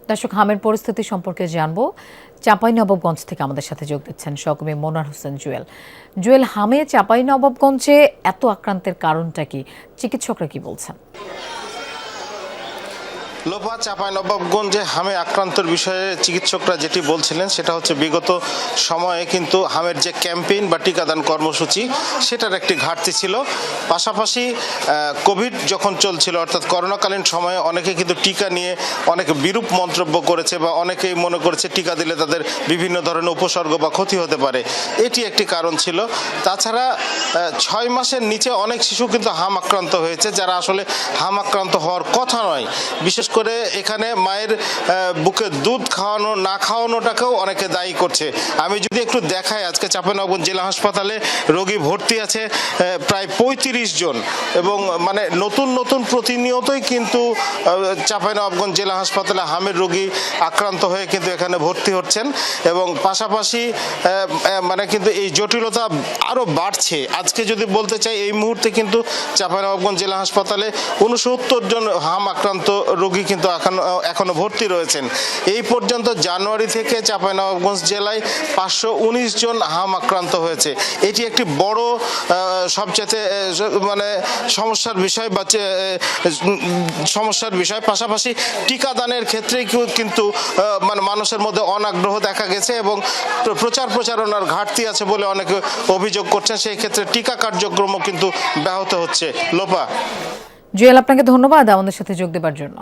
দর্শক, হামের পরিস্থিতি সম্পর্কে জানবো। চাঁপাইনবাবগঞ্জ থেকে আমাদের সাথে যোগ দিচ্ছেন সহকর্মী মনোয়ার হোসেন জুয়েল। জুয়েল, হামে চাঁপাইনবাবগঞ্জে এত আক্রান্তের কারণটা কি? চিকিৎসকরা কি বলছেন? লোপা, চাঁপাইনবাবগঞ্জে হামে আক্রান্তর বিষয়ে চিকিৎসকরা যেটি বলছিলেন সেটা হচ্ছে বিগত সময়ে কিন্তু হামের যে ক্যাম্পেইন বা টিকাদান কর্মসূচি সেটার একটি ঘাটতি ছিল। পাশাপাশি কোভিড যখন চলছিল, অর্থাৎ করোনাকালীন সময়ে অনেকে কিন্তু টিকা নিয়ে অনেক বিরূপ মন্তব্য করেছে বা অনেকেই মনে করেছে টিকা দিলে তাদের বিভিন্ন ধরনের উপসর্গ বা ক্ষতি হতে পারে, এটি একটি কারণ ছিল। তাছাড়া 6 মাসের নিচে অনেক শিশু কিন্তু হাম আক্রান্ত হয়েছে, যারা আসলে হাম আক্রান্ত হওয়ার কথা নয়। বিশেষ করে এখানে মায়ের বুকে দুধ খাওয়ানো না খাওয়ানোটাকেও অনেকে দায়ী করছে। আমি যদি একটু দেখাই, আজকে চাঁপাইনবাবগঞ্জ জেলা হাসপাতালে রোগী ভর্তি আছে প্রায় 35 জন, এবং মানে নতুন নতুন প্রতিনিয়তই কিন্তু চাঁপাইনবাবগঞ্জ জেলা হাসপাতালে হামের রোগী আক্রান্ত হয়ে কিন্তু এখানে ভর্তি হচ্ছেন, এবং পাশাপাশি মানে কিন্তু এই জটিলতা আরও বাড়ছে। আজকে যদি বলতে চাই, এই মুহূর্তে কিন্তু চাঁপাইনবাবগঞ্জ জেলা হাসপাতালে 69 জন হাম আক্রান্ত রোগী কিন্তু এখনো ভর্তি রয়েছেন। এই পর্যন্ত জানুয়ারি থেকে চাঁপাইনবাবগঞ্জ জেলায় 519 জন হাম আক্রান্ত হয়েছে। এটি একটি বড় সবচেয়ে মানে সমস্যার বিষয়। পাশাপাশি টিকাদানের ক্ষেত্রে কিন্তু মানে মানুষের মধ্যে অনাগ্রহ দেখা গেছে এবং প্রচারণার ঘাটতি আছে বলে অনেকে অভিযোগ করছেন। সেই ক্ষেত্রে টিকা কার্যক্রমও কিন্তু ব্যাহত হচ্ছে। লোপা। জুয়েল, আপনাকে ধন্যবাদ আমাদের সাথে যোগ দেবার জন্য।